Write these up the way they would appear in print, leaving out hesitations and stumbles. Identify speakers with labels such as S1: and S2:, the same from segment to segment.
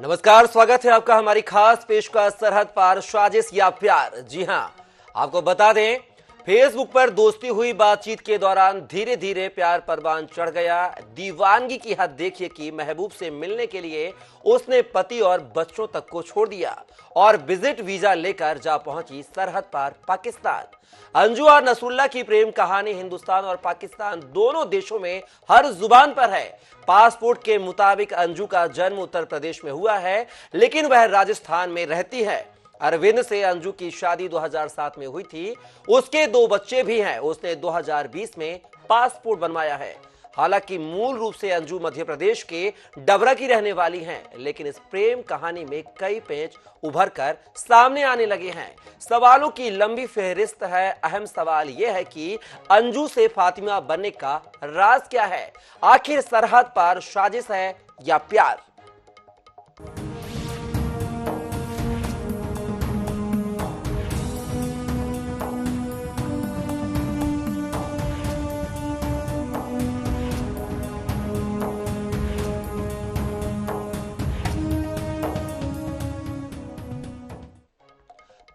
S1: नमस्कार, स्वागत है आपका हमारी खास पेशकश सरहद पार साजिश या प्यार। जी हां, आपको बता दें, फेसबुक पर दोस्ती हुई बातचीत के दौरान धीरे धीरे प्यार परवान चढ़ गया। दीवानगी की हद देखिए कि महबूब से मिलने के लिए उसने पति और बच्चों तक को छोड़ दिया और विजिट वीजा लेकर जा पहुंची सरहद पार पाकिस्तान। अंजू और नसरुल्लाह की प्रेम कहानी हिंदुस्तान और पाकिस्तान दोनों देशों में हर जुबान पर है। पासपोर्ट के मुताबिक अंजू का जन्म उत्तर प्रदेश में हुआ है, लेकिन वह राजस्थान में रहती है। अरविंद से अंजू की शादी 2007 में हुई थी। उसके 2 बच्चे भी हैं। उसने 2020 में पासपोर्ट बनवाया है। हालांकि मूल रूप से अंजू मध्य प्रदेश के डबरा की रहने वाली हैं, लेकिन इस प्रेम कहानी में कई पेच उभर कर सामने आने लगे हैं। सवालों की लंबी फहरिस्त है। अहम सवाल यह है कि अंजू से फातिमा बनने का राज क्या है? आखिर सरहद पार साजिश है या प्यार?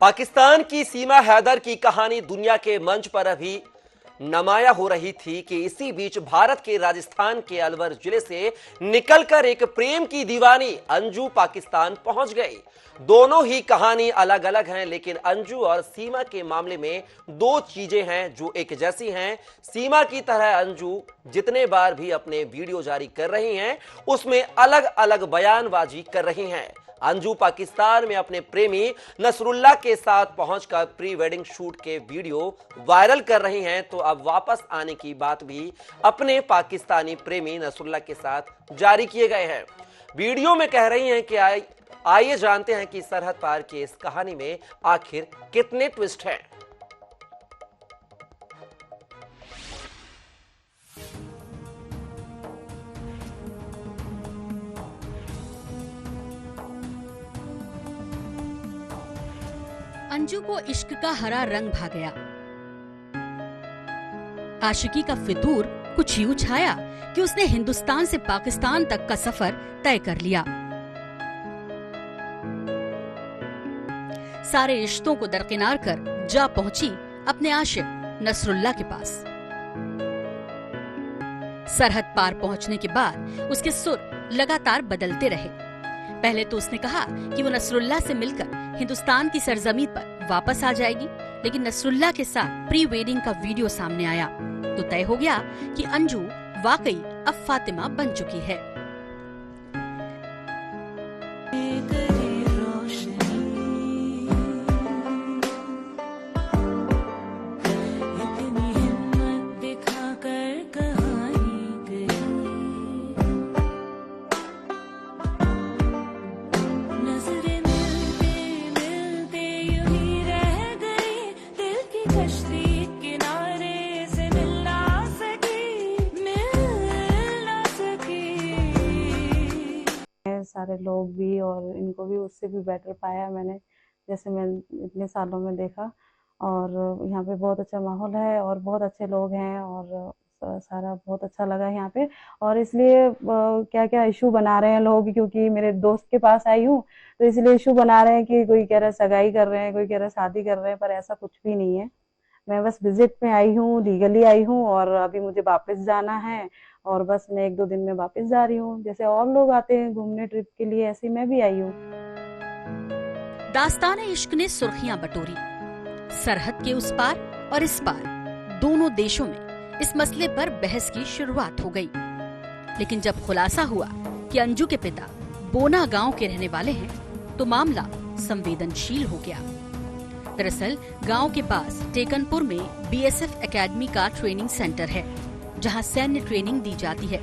S1: पाकिस्तान की सीमा हैदर की कहानी दुनिया के मंच पर अभी नुमाया हो रही थी कि इसी बीच भारत के राजस्थान के अलवर जिले से निकलकर एक प्रेम की दीवानी अंजू पाकिस्तान पहुंच गई। दोनों ही कहानी अलग अलग हैं, लेकिन अंजू और सीमा के मामले में 2 चीजें हैं जो एक जैसी हैं। सीमा की तरह अंजू जितने बार भी अपने वीडियो जारी कर रही हैं, उसमें अलग अलग बयानबाजी कर रही हैं। अंजू पाकिस्तान में अपने प्रेमी नसरुल्लाह के साथ पहुंचकर प्री वेडिंग शूट के वीडियो वायरल कर रही हैं, तो अब वापस आने की बात भी अपने पाकिस्तानी प्रेमी नसरुल्लाह के साथ जारी किए गए हैं। वीडियो में कह रही हैं कि आइए जानते हैं कि सरहद पार की इस कहानी में आखिर कितने ट्विस्ट हैं।
S2: अंजू को इश्क का हरा रंग भा गया। आशिकी का फितूर कुछ यूं छाया कि उसने हिंदुस्तान से पाकिस्तान तक का सफर तय कर लिया। सारे रिश्तों को दरकिनार कर जा पहुंची अपने आशिक नसरुल्लाह के पास। सरहद पार पहुंचने के बाद उसके सुर लगातार बदलते रहे। पहले तो उसने कहा कि वो नसरुल्लाह से मिलकर हिंदुस्तान की सरजमीन पर वापस आ जाएगी, लेकिन नसरुल्लाह के साथ प्री वेडिंग का वीडियो सामने आया तो तय हो गया कि अंजू वाकई अब फातिमा बन चुकी है।
S3: सारे लोग भी और इनको भी उससे भी बेटर पाया मैंने, जैसे मैं इतने सालों में देखा। और यहाँ पे बहुत अच्छा माहौल है और बहुत अच्छे लोग हैं और सारा बहुत अच्छा लगा यहाँ पे। और इसलिए क्या क्या इशू बना रहे हैं लोग, क्योंकि मेरे दोस्त के पास आई हूँ तो इसलिए इशू बना रहे हैं कि कोई कह रहा है सगाई कर रहे हैं, कोई कह रहा है शादी कर रहे हैं, पर ऐसा कुछ भी नहीं है। मैं बस विजिट में आई हूँ, लीगली आई हूँ और अभी मुझे वापस जाना है और बस मैं 1-2 दिन में वापस जा रही हूँ। जैसे और लोग आते हैं घूमने ट्रिप के लिए, ऐसे मैं भी आई हूँ।
S2: दास्तान इश्क ने सुर्खियां बटोरी। सरहद के उस पार और इस पार दोनों देशों में इस मसले पर बहस की शुरुआत हो गई। लेकिन जब खुलासा हुआ कि अंजू के पिता बोना गांव के रहने वाले हैं, तो मामला संवेदनशील हो गया। दरअसल गांव के पास टेकनपुर में बीएसएफ एकेडमी का ट्रेनिंग सेंटर है, जहां सैन्य ट्रेनिंग दी जाती है।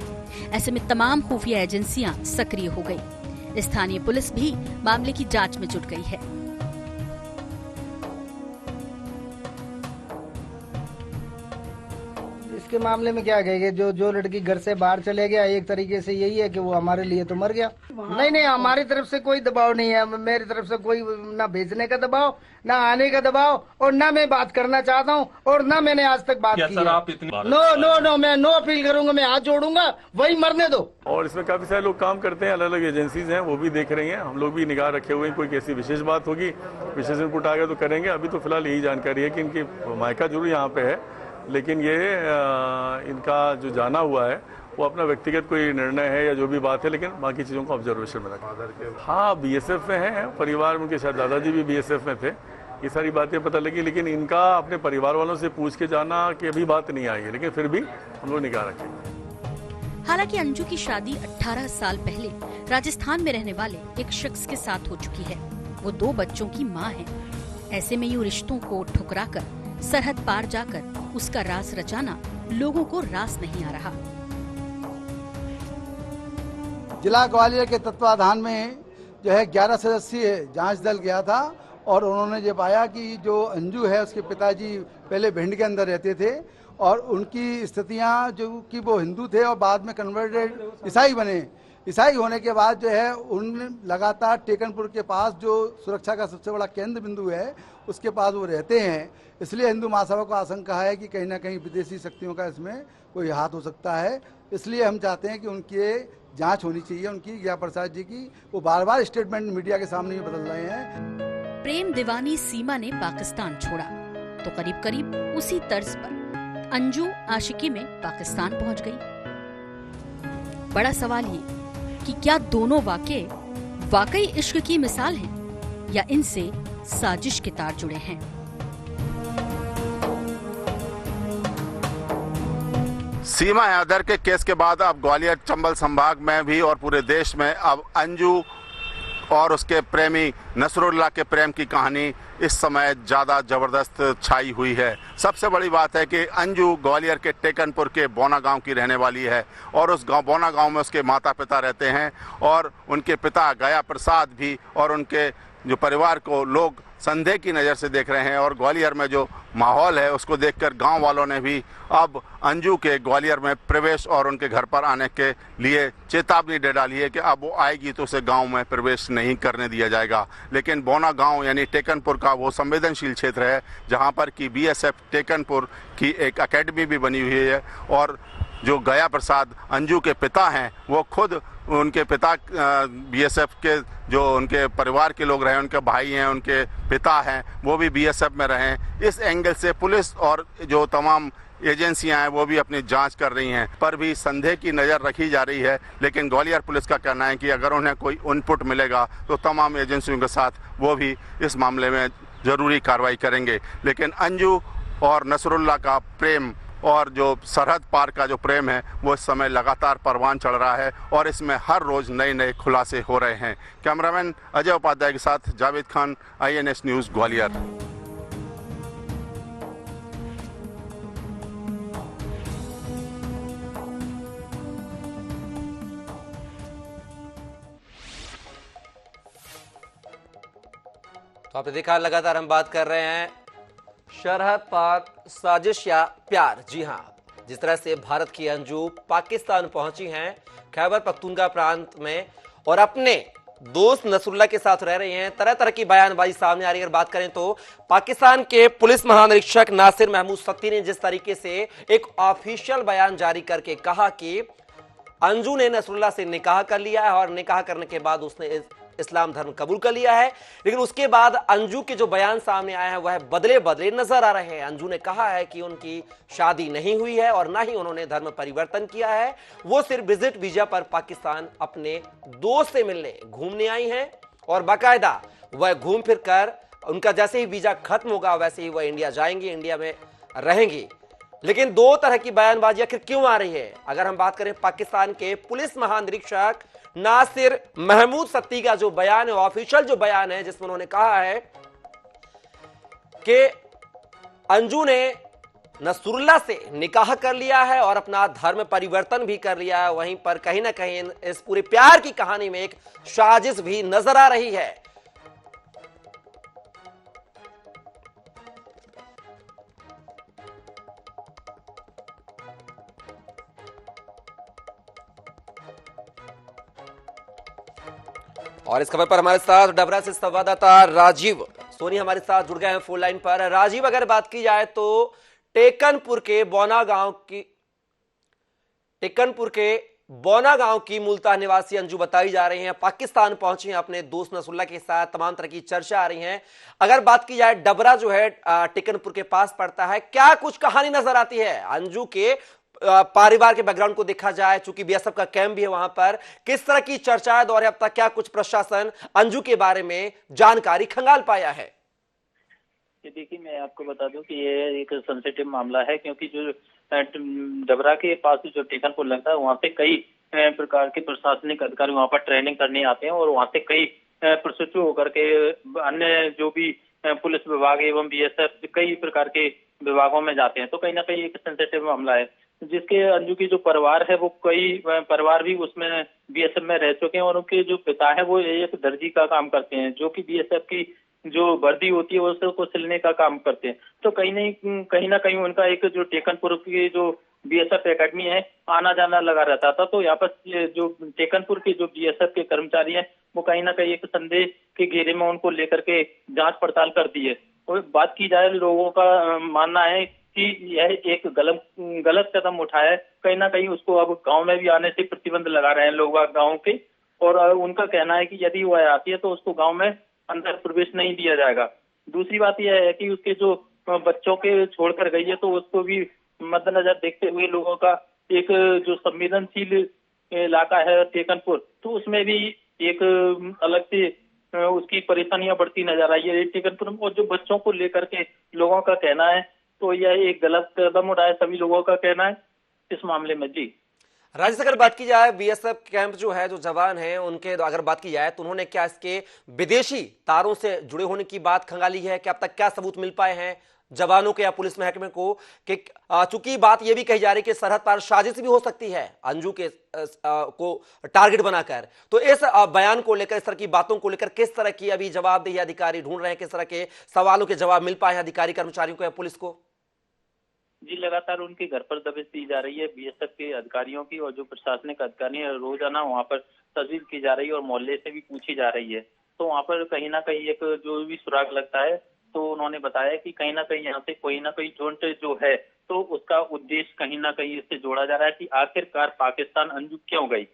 S2: ऐसे में तमाम खुफिया एजेंसियां सक्रिय हो गई। स्थानीय पुलिस भी मामले की जांच में जुट गई है।
S4: इसके मामले में क्या कहेंगे, जो लड़की घर से बाहर चले गया, एक तरीके से यही है कि वो हमारे लिए तो मर गया। नहीं, हमारी तरफ से कोई दबाव नहीं है, मेरी तरफ से कोई ना भेजने का दबाव, ना आने का दबाव, और ना मैं बात करना चाहता हूँ, और ना मैंने आज तक बात की है। नो, मैं नो अपील करूंगा, मैं हाथ जोड़ूंगा, वही मरने दो।
S5: और इसमें काफी सारे लोग काम करते हैं, अलग अलग एजेंसीज हैं, वो भी देख रही हैं, हम लोग भी निगाह रखे हुए हैं। कोई कैसी विशेष बात होगी, विशेष इनपुट आ गया तो करेंगे। अभी तो फिलहाल यही जानकारी है कि इनकी मायका जरूर यहाँ पे है, लेकिन ये इनका जो जाना हुआ है वो अपना व्यक्तिगत कोई निर्णय है या जो भी बात है, लेकिन बाकी चीज़ों को ऑब्जर्वेशन में रखा। हाँ, बीएसएफ में हैं, परिवार में उनके शायद दादाजी भी बीएसएफ में थे, ये सारी बातें पता लगी, लेकिन इनका अपने परिवार वालों से पूछ के जाना कि अभी बात नहीं आई है, लेकिन फिर भी हम लोग निगाह रखेंगे।
S2: हालांकि अंजू की शादी 18 साल पहले राजस्थान में रहने वाले एक शख्स के साथ हो चुकी है। वो 2 बच्चों की मां है। ऐसे में यूं रिश्तों को ठुकराकर सरहद पार जाकर उसका राज रचाना लोगों को रास नहीं आ रहा।
S6: जिला ग्वालियर के तत्वाधान में जो है 11 सदस्यीय जांच दल गया था, और उन्होंने ये पाया कि जो अंजू है उसके पिताजी पहले भिंड के अंदर रहते थे, और उनकी स्थितियां जो कि वो हिंदू थे और बाद में कन्वर्टेड ईसाई बने। ईसाई होने के बाद जो है उन लगातार टेकनपुर के पास जो सुरक्षा का सबसे बड़ा केंद्र बिंदु है उसके पास वो रहते हैं। इसलिए हिंदू महासभा को आशंका है कि कहीं ना कहीं विदेशी शक्तियों का इसमें कोई हाथ हो सकता है। इसलिए हम चाहते हैं कि उनकी जांच होनी चाहिए, उनकी गया प्रसाद जी की। वो बार बार स्टेटमेंट मीडिया के सामने ही बदल रहे हैं।
S2: प्रेम दीवानी सीमा ने पाकिस्तान छोड़ा तो करीब करीब उसी तर्ज पर अंजू आशिकी में पाकिस्तान पहुंच गई। बड़ा सवाल ये कि क्या दोनों वाकई इश्क की मिसाल हैं या इनसे साजिश के तार जुड़े हैं।
S7: सीमा हैदर के केस के बाद अब ग्वालियर चंबल संभाग में भी और पूरे देश में अब अंजू और उसके प्रेमी नसरुल्लाह के प्रेम की कहानी इस समय ज़्यादा ज़बरदस्त छाई हुई है। सबसे बड़ी बात है कि अंजू ग्वालियर के टेकनपुर के बोना गांव की रहने वाली है, और उस बोना गांव में उसके माता पिता रहते हैं, और उनके पिता गया प्रसाद भी और उनके जो परिवार को लोग संदेह की नज़र से देख रहे हैं। और ग्वालियर में जो माहौल है उसको देखकर गांव वालों ने भी अब अंजू के ग्वालियर में प्रवेश और उनके घर पर आने के लिए चेतावनी दे डाली है कि अब वो आएगी तो उसे गांव में प्रवेश नहीं करने दिया जाएगा। लेकिन बोना गांव यानी टेकनपुर का वो संवेदनशील क्षेत्र है जहां पर कि बीएसएफ टेकनपुर की एक एकेडमी भी बनी हुई है, और जो गया प्रसाद अंजू के पिता हैं वो खुद उनके पिता बीएसएफ के जो उनके परिवार के लोग रहे, उनके भाई हैं, उनके पिता हैं, वो भी बीएसएफ में रहे। इस एंगल से पुलिस और जो तमाम एजेंसियां हैं वो भी अपनी जांच कर रही हैं, पर भी संदेह की नज़र रखी जा रही है। लेकिन ग्वालियर पुलिस का कहना है कि अगर उन्हें कोई इनपुट मिलेगा तो तमाम एजेंसियों के साथ वो भी इस मामले में ज़रूरी कार्रवाई करेंगे। लेकिन अंजू और नसरुल्लाह का प्रेम और जो सरहद पार का जो प्रेम है वो इस समय लगातार परवान चढ़ रहा है, और इसमें हर रोज़ नए नए खुलासे हो रहे हैं। कैमरामैन अजय उपाध्याय के साथ जावेद खान, INS न्यूज़ ग्वालियर।
S1: तो आपने देखा, लगातार हम बात कर रहे हैं सरहद पार साजिश या प्यार। जी हां, जिस तरह से भारत की अंजू पाकिस्तान पहुंची हैं खैबर पख्तूनख्वा प्रांत में, और अपने दोस्त नसरुल्लाह के साथ रह रही हैं, तरह तरह की बयानबाजी सामने आ रही है। अगर बात करें तो पाकिस्तान के पुलिस महानिरीक्षक नासिर महमूद सत्ती ने जिस तरीके से एक ऑफिशियल बयान जारी करके कहा कि अंजू ने नसरुल्लाह से निकाह कर लिया है और निकाह करने के बाद उसने इस्लाम धर्म कबूल कर लिया है, लेकिन उसके बाद अंजू के जो बयान सामने आए हैं वह बदले बदले नजर आ रहे हैं। अंजू ने कहा है कि उनकी शादी नहीं हुई है और ना ही उन्होंने धर्म परिवर्तन किया है, वो सिर्फ विजिट वीजा पर पाकिस्तान अपने दोस्त से मिलने घूमने आई हैं, और बाकायदा वह घूम फिर कर उनका जैसे ही वीजा खत्म होगा वैसे ही वह इंडिया जाएंगी, इंडिया में रहेंगी। लेकिन दो तरह की बयानबाजी आखिर क्यों आ रही है? अगर हम बात करें पाकिस्तान के पुलिस महानिरीक्षक नासिर महमूद सत्ती का जो बयान है, ऑफिशियल जो बयान है, जिसमें उन्होंने कहा है कि अंजू ने नसरुल्लाह से निकाह कर लिया है और अपना धर्म परिवर्तन भी कर लिया है, वहीं पर कहीं ना कहीं इस पूरे प्यार की कहानी में एक साजिश भी नजर आ रही है। और इस खबर पर हमारे साथ डबरा से संवाददाता राजीव सोनी हमारे साथ जुड़ गए हैं फोन लाइन पर। राजीव, अगर बात की जाए तो टेकनपुर के बौना गांव की मूलतः निवासी अंजू बताई जा रही हैं पाकिस्तान पहुंची हैं अपने दोस्त नसरुल्लाह के साथ, तमाम तरह की चर्चा आ रही है। अगर बात की जाए डबरा जो है टेकनपुर के पास पड़ता है, क्या कुछ कहानी नजर आती है अंजू के परिवार के बैकग्राउंड को देखा जाए, चूंकि बीएसएफ का कैंप भी है वहां पर, किस तरह की चर्चाएं दौर है अब तक, क्या कुछ प्रशासन अंजू के बारे में जानकारी खंगाल पाया है?
S8: देखिए, मैं आपको बता दूं कि ये एक सेंसिटिव मामला है, क्योंकि जो डबरा के पास जो टेकनपुर लगता है वहाँ से कई प्रकार के प्रशासनिक अधिकारी वहाँ पर ट्रेनिंग करने आते हैं और वहाँ से कई प्रशिक्षु होकर के अन्य जो भी पुलिस विभाग एवं बीएसएफ कई प्रकार के विभागों में जाते हैं। तो कहीं ना कहीं एक सेंसिटिव मामला है, जिसके अंजू की जो परिवार है वो कई परिवार भी उसमें बीएसएफ में रह चुके हैं और उनके जो पिता है वो एक दर्जी का काम करते हैं, जो कि बीएसएफ की जो वर्दी होती है उसको सिलने का काम करते हैं। तो कहीं ना कहीं उनका एक जो टेकनपुर की जो बीएसएफ एकेडमी है आना जाना लगा रहता था। तो यहाँ पर जो टेकनपुर के जो बीएसएफ के कर्मचारी हैं वो कहीं ना कहीं एक संदेह के घेरे में उनको लेकर के जांच पड़ताल कर दी है। और बात की जाए, लोगों का मानना है कि यह एक गलत कदम उठाया है। कहीं ना कहीं उसको अब गांव में भी आने से प्रतिबंध लगा रहे हैं लोग गांव के, और उनका कहना है कि यदि वह आती है तो उसको गांव में अंदर प्रवेश नहीं दिया जाएगा। दूसरी बात यह है कि उसके जो बच्चों के छोड़कर गई है तो उसको भी मद्देनजर देखते हुए लोगों का एक जो संवेदनशील इलाका है टेकनपुर, तो उसमें भी एक अलग से उसकी परेशानियां बढ़ती नजर आई है टेकनपुर में। और जो बच्चों को लेकर के लोगों का कहना है तो यह एक गलत कदम उठाया, सभी लोगों का कहना है इस मामले में। जी
S1: राज्य से अगर बात की जाए, बीएसएफ कैंप जो है, जो जवान हैं उनके अगर बात की जाए तो उन्होंने क्या इसके विदेशी तारों से जुड़े होने की बात खंगाली है कि अब तक क्या सबूत मिल पाए हैं जवानों के या पुलिस महकमे को, कि चूंकि बात यह भी कही जा रही है कि सरहद पार साजिश भी हो सकती है अंजू के को टारगेट बनाकर, तो इस बयान को लेकर, इस तरह की बातों को लेकर किस तरह की अभी जवाबदेही अधिकारी ढूंढ रहे हैं, किस तरह के सवालों के जवाब मिल पाए हैं अधिकारी कर्मचारियों को या पुलिस को?
S8: जी, लगातार उनके घर पर दबिश दी जा रही है बीएसएफ के अधिकारियों की, और जो प्रशासनिक अधिकारी है रोजाना वहाँ पर तस्वीर की जा रही है और मोहल्ले से भी पूछी जा रही है। तो वहाँ पर कहीं ना कहीं एक जो भी सुराग लगता है, तो उन्होंने बताया कि कहीं ना कहीं यहाँ से कोई ना कोई जोंट जो है तो उसका उद्देश्य कहीं ना कहीं इससे जोड़ा जा रहा है कि आखिरकार पाकिस्तान अंजू क्यों गई।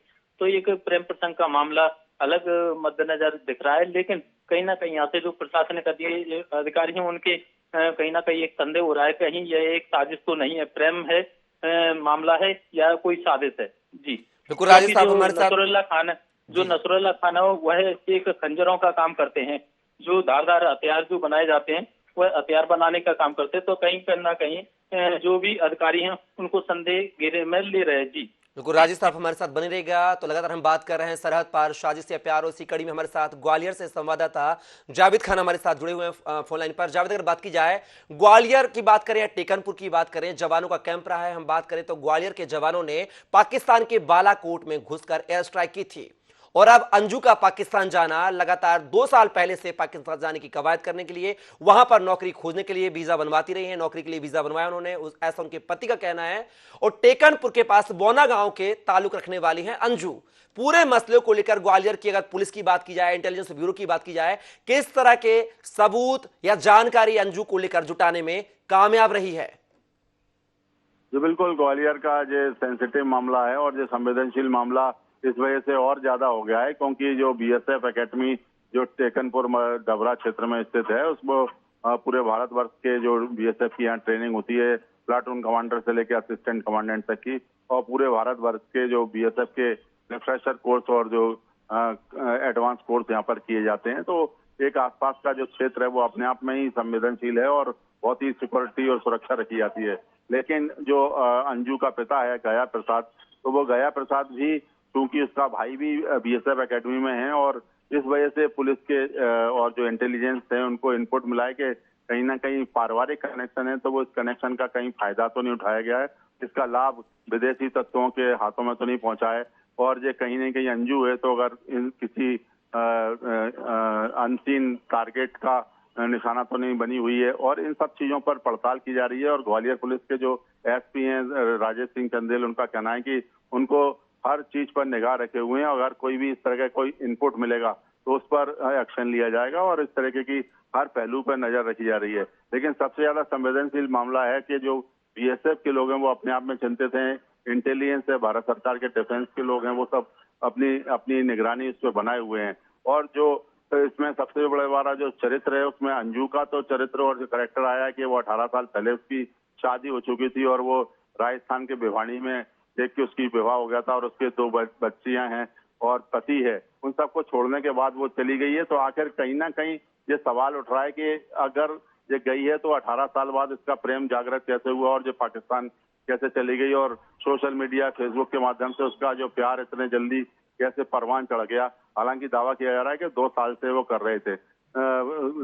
S8: तो एक प्रेम प्रसंग का मामला अलग मद्देनजर दिख रहा है, लेकिन कहीं ना कहीं यहाँ से जो प्रशासनिक अधिकारी हैं उनके कहीं ना कहीं एक संदेह हो रहा है, कहीं यह एक साजिश तो नहीं है, प्रेम है मामला है या कोई साजिश है। जी
S1: बिल्कुल राजीव साहब हमारे साथ।
S8: नसरुल्लाह खान है वह एक खंजरों का काम करते हैं, जो धारदार हथियार जो बनाए जाते हैं वह हथियार बनाने का काम करते हैं। तो कहीं ना कहीं जो भी अधिकारी हैं उनको संदेह घेरे में ले रहे हैं। जी
S1: बिल्कुल राजीव साहब हमारे साथ बने रहेगा। तो लगातार हम बात कर रहे हैं सरहद पार साजिश या प्यार, इसी कड़ी में हमारे साथ ग्वालियर से संवाददाता जावेद खान हमारे साथ जुड़े हुए हैं फोन लाइन पर। जावेद, अगर बात की जाए ग्वालियर की बात करें या टेकनपुर की बात करें, जवानों का कैंप रहा है, हम बात करें तो ग्वालियर के जवानों ने पाकिस्तान के बालाकोट में घुसकर एयर स्ट्राइक की थी और अब अंजू का पाकिस्तान जाना, लगातार 2 साल पहले से पाकिस्तान जाने की कवायद करने के लिए, वहां पर नौकरी खोजने के लिए वीजा बनवाती रही है, नौकरी के लिए वीजा बनवाया उन्होंने, ऐसा उनके पति का कहना है। और टेकनपुर के पास बौना गांव के ताल्लुक रखने वाली हैं अंजू। पूरे मसले को लेकर ग्वालियर की अगर पुलिस की बात की जाए, इंटेलिजेंस ब्यूरो की बात की जाए, किस तरह के सबूत या जानकारी अंजू को लेकर जुटाने में कामयाब रही है?
S7: जो बिल्कुल ग्वालियर का जो सेंसिटिव मामला है और जो संवेदनशील मामला इस वजह से और ज्यादा हो गया है, क्योंकि जो बीएसएफ एकेडमी जो टेकनपुर डबरा क्षेत्र में स्थित है, उसमें पूरे भारतवर्ष के जो बीएसएफ की यहाँ ट्रेनिंग होती है, प्लाटून कमांडर से लेकर असिस्टेंट कमांडेंट तक की, और पूरे भारतवर्ष के जो बीएसएफ के रिफ्रेशर कोर्स और जो एडवांस कोर्स यहाँ पर किए जाते हैं। तो एक आसपास का जो क्षेत्र है वो अपने आप में ही संवेदनशील है और बहुत ही सिक्योरिटी और सुरक्षा रखी जाती है। लेकिन जो अंजू का पिता है गया प्रसाद, तो वो गया प्रसाद भी, क्योंकि उसका भाई भी बीएसएफ एकेडमी में है, और इस वजह से पुलिस के और जो इंटेलिजेंस है उनको इनपुट मिला है कि कहीं ना कहीं पारिवारिक कनेक्शन है, तो वो इस कनेक्शन का कहीं फायदा तो नहीं उठाया गया है, इसका लाभ विदेशी तत्वों के हाथों में तो नहीं पहुंचा है। और ये कहीं ना कहीं अंजू है तो अगर किसी अनसीन टारगेट का निशाना तो नहीं बनी हुई है, और इन सब चीजों पर पड़ताल की जा रही है। और ग्वालियर पुलिस के जो एसपी हैं राजेश सिंह चंदेल, उनका कहना है कि उनको हर चीज पर निगाह रखे हुए हैं। अगर कोई भी इस तरह का कोई इनपुट मिलेगा तो उस पर एक्शन लिया जाएगा और इस तरीके की हर पहलू पर नजर रखी जा रही है। लेकिन सबसे ज्यादा संवेदनशील मामला है कि जो बीएसएफ के लोग हैं वो अपने आप में चिंतित हैं, इंटेलिजेंस है, भारत सरकार के डिफेंस के लोग हैं, वो सब अपनी अपनी निगरानी इस पर बनाए हुए हैं। और जो इसमें सबसे बड़ा वाला जो चरित्र है उसमें अंजू का तो चरित्र और जो करेक्टर आया है कि वो 18 साल पहले उसकी शादी हो चुकी थी और वो राजस्थान के भिवानी में देख के उसकी विवाह हो गया था और उसके 2 बच्चियां हैं और पति है। उन सबको छोड़ने के बाद वो चली गई है। तो आखिर कहीं ना कहीं ये सवाल उठ रहा है कि अगर ये गई है तो 18 साल बाद इसका प्रेम जागृत कैसे हुआ और जो पाकिस्तान कैसे चली गई और सोशल मीडिया फेसबुक के माध्यम से उसका जो प्यार इतने जल्दी कैसे परवान चढ़ गया। हालांकि दावा किया जा रहा है कि 2 साल से वो कर रहे थे,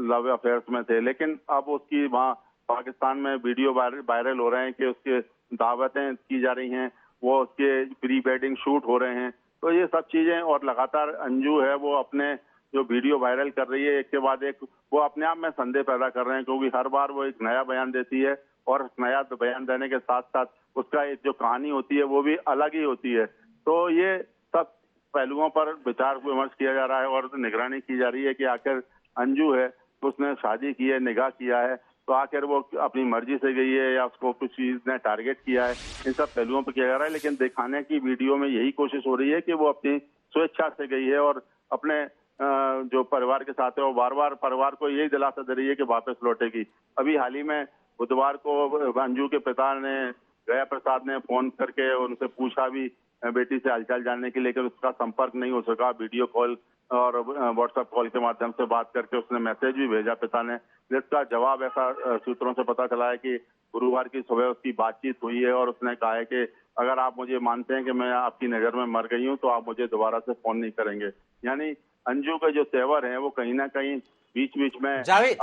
S7: लव अफेयर्स में थे, लेकिन अब उसकी वहाँ पाकिस्तान में वीडियो वायरल हो रहे हैं कि उसके दावतें की जा रही हैं, वो उसके प्री वेडिंग शूट हो रहे हैं। तो ये सब चीजें और लगातार अंजू है वो अपने जो वीडियो वायरल कर रही है एक के बाद एक, वो अपने आप में संदेह पैदा कर रहे हैं क्योंकि हर बार वो एक नया बयान देती है और नया बयान देने के साथ साथ उसका एक जो कहानी होती है वो भी अलग ही होती है। तो ये सब पहलुओं पर विचार विमर्श किया जा रहा है और निगरानी की जा रही है कि आखिर अंजू है उसने शादी की है, निकाह किया है, तो आखिर वो अपनी मर्जी से गई है या उसको कुछ चीज ने टारगेट किया है, इन सब पहलुओं पर किया जा रहा है। लेकिन दिखाने की वीडियो में यही कोशिश हो रही है कि वो अपनी स्वेच्छा से गई है और अपने जो परिवार के साथ है वो बार बार परिवार को यही दिलासा दे रही है कि वापस लौटेगी। अभी हाल ही में बुधवार को अंजू के पिता ने गया प्रसाद ने फोन करके उनसे पूछा भी बेटी से हालचाल जानने के लिए, लेकिन उसका संपर्क नहीं हो सका। वीडियो कॉल और व्हाट्सएप कॉल के माध्यम से बात करके उसने मैसेज भी भेजा पिता ने, जिसका जवाब ऐसा सूत्रों से पता चला है कि गुरुवार की सुबह उसकी बातचीत हुई है और उसने कहा है कि अगर आप मुझे मानते हैं कि मैं आपकी नजर में मर गई हूं तो आप मुझे दोबारा से फोन नहीं करेंगे। यानी अंजू के जो तेवर हैं वो कहीं ना कहीं बीच बीच में
S1: जावेद,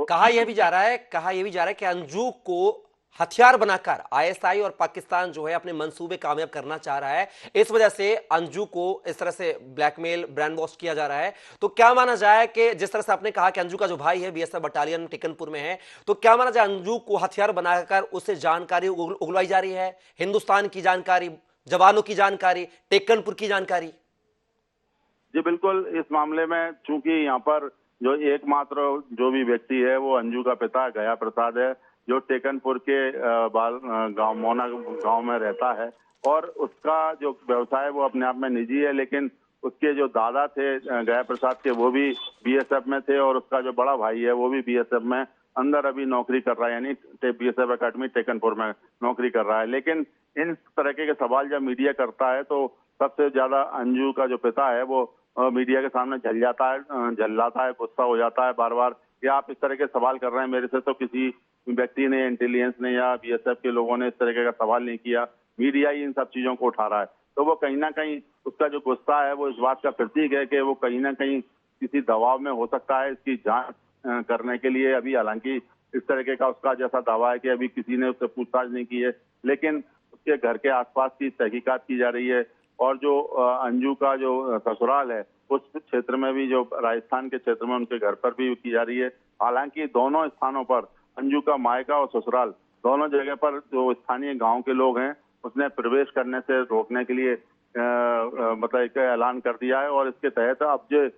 S1: कहा यह भी जा रहा है कि अंजू को हथियार बनाकर आईएसआई और पाकिस्तान जो है अपने मंसूबे कामयाब करना चाह रहा है, इस वजह से अंजू को इस तरह से ब्लैकमेल ब्रांड वॉश किया जा रहा है। तो क्या माना जाए कि जिस तरह से आपने कहा कि अंजू का जो भाई है बीएसएफ बटालियन टेकनपुर में है, तो क्या माना जाए अंजू को हथियार बनाकर उससे जानकारी उगलवाई जा रही है, हिंदुस्तान की जानकारी, जवानों की जानकारी, टेकनपुर की जानकारी?
S7: जी बिल्कुल, इस मामले में चूंकि यहाँ पर जो एकमात्र जो भी व्यक्ति है वो अंजू का पिता गया प्रसाद है, जो टेकनपुर के गांव मोना गांव में रहता है और उसका जो व्यवसाय वो अपने आप में निजी है, लेकिन उसके जो दादा थे गया प्रसाद के वो भी बीएसएफ में थे और उसका जो बड़ा भाई है वो भी बीएसएफ में अंदर अभी नौकरी कर रहा है, यानी बीएसएफ अकेडमी टेकनपुर में नौकरी कर रहा है। लेकिन इन तरह के सवाल जब मीडिया करता है तो सबसे ज्यादा अंजू का जो पिता है वो मीडिया के सामने झल्लाता है, गुस्सा हो जाता है बार बार कि आप इस तरह के सवाल कर रहे हैं मेरे से, तो किसी व्यक्ति ने, इंटेलिजेंस ने या बीएसएफ के लोगों ने इस तरह का सवाल नहीं किया, मीडिया ही इन सब चीजों को उठा रहा है। तो वो कहीं ना कहीं उसका जो गुस्सा है वो इस बात का प्रतीक है कि वो कहीं ना कहीं किसी दबाव में हो सकता है इसकी जांच करने के लिए। अभी हालांकि इस तरीके का उसका जैसा दावा है कि अभी किसी ने उससे पूछताछ नहीं की है, लेकिन उसके घर के आसपास की तहकीकात की जा रही है और जो अंजू का जो ससुराल है उस क्षेत्र में भी, जो राजस्थान के क्षेत्र में उनके घर पर भी की जा रही है। हालांकि दोनों स्थानों पर अंजू का मायका और ससुराल दोनों जगह पर जो स्थानीय गांव के लोग हैं उसने प्रवेश करने से रोकने के लिए मतलब एक ऐलान कर दिया है और इसके तहत अब जो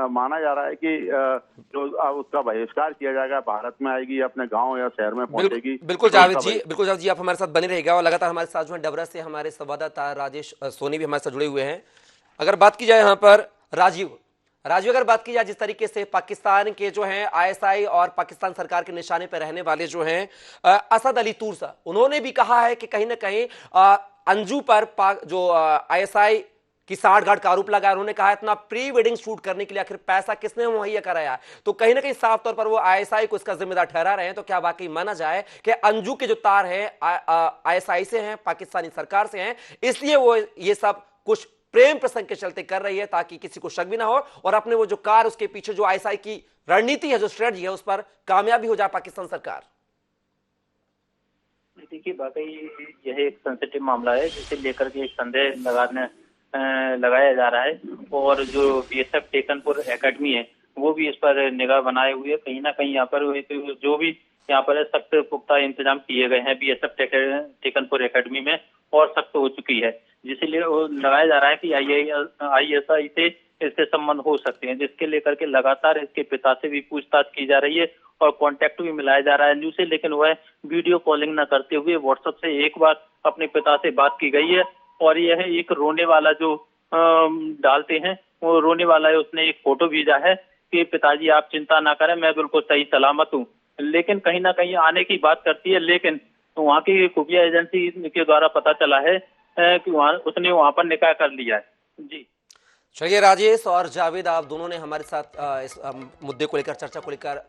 S7: माना जा रहा है कि जो उसका बहिष्कार किया जाएगा, भारत में आएगी, अपने गांव या शहर में पहुंचेगी।
S1: बिल्कुल जावेद जी, आप हमारे साथ बने रहेगा और लगातार हमारे साथ जो है डबरा से हमारे संवाददाता राजेश सोनी भी हमारे साथ जुड़े हुए हैं। अगर बात की जाए यहाँ पर राजीव, अगर बात की जाए जिस तरीके से पाकिस्तान के जो हैं आईएसआई और पाकिस्तान सरकार के निशाने पर रहने वाले जो हैं असद अली तूरसा, उन्होंने भी कहा है कि कहीं ना कहीं अंजू पर जो आईएसआई की साठगांठ का आरोप लगा। उन्होंने कहा इतना प्री वेडिंग शूट करने के लिए आखिर पैसा किसने मुहैया कराया? तो कहीं ना कहीं साफ तौर पर वो आईएसआई को इसका जिम्मेदार ठहरा रहे हैं। तो क्या वाकई माना जाए कि अंजू के जो तार हैं आईएसआई से हैं, पाकिस्तानी सरकार से हैं, इसलिए वो ये सब कुछ प्रेम प्रसंग के चलते कर रही है ताकि किसी को शक भी ना हो और अपने वो जो कार उसके पीछे जो आईएसआई की रणनीति है, जो स्ट्रेटजी है, उस पर कामयाबी हो जाए पाकिस्तान सरकार?
S8: देखिए, वाकई यह एक सेंसिटिव मामला है जिसे लेकर के संदेह लगाया जा रहा है और जो बीएसएफ टेकनपुर एकेडमी है वो भी इस पर निगाह बनाए हुए है। कहीं ना कहीं यहाँ पर जो भी यहाँ पर सख्त पुख्ता इंतजाम किए गए हैं बीएसएफ टेकनपुर एकेडमी में और सख्त हो चुकी है, जिसलिए वो लगाया जा रहा है कि ISI से इसके संबंध हो सकते हैं, जिसके लेकर के लगातार इसके पिता से भी पूछताछ की जा रही है और कांटेक्ट भी मिलाया जा रहा है अंजू से, लेकिन वह वीडियो कॉलिंग न करते हुए व्हाट्सएप से एक बार अपने पिता से बात की गई है और यह एक रोने वाला जो डालते हैं वो रोने वाला है, उसने एक फोटो भेजा है कि पिताजी आप चिंता ना करें, मैं बिल्कुल सही सलामत हूँ। लेकिन कहीं ना कहीं आने की बात करती है, लेकिन वहाँ की खुफिया एजेंसी के द्वारा पता चला है कि उसने वहाँ पर निकाह कर लिया है। जी
S1: चलिए राजेश और जावेद, आप दोनों ने हमारे साथ इस मुद्दे को लेकर, चर्चा को लेकर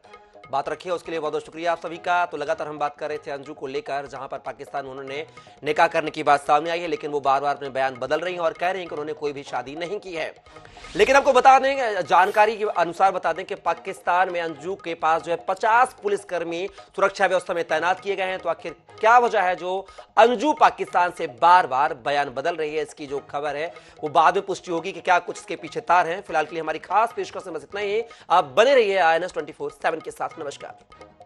S1: बात रखी है, उसके लिए बहुत बहुत शुक्रिया आप सभी का। तो लगातार हम बात कर रहे थे अंजू को लेकर, जहां पर पाकिस्तान उन्होंने निकाह करने की बात सामने आई है, लेकिन वो बार बार अपने बयान बदल रही हैं और कह रही हैं कि उन्होंने कोई भी शादी नहीं की है। लेकिन आपको बता दें, जानकारी के अनुसार बता दें कि पाकिस्तान में अंजू के पास जो है 50 पुलिसकर्मी सुरक्षा व्यवस्था में तैनात किए गए हैं। तो आखिर क्या वजह है जो अंजू पाकिस्तान से बार बार बयान बदल रही है, इसकी जो खबर है वो बाद में पुष्टि होगी कि क्या कुछ इसके पीछे तार हैं। फिलहाल के लिए हमारी खास पेशकश में बस इतना ही। आप बने रहिए INS 24/7 के साथ। नमस्कार।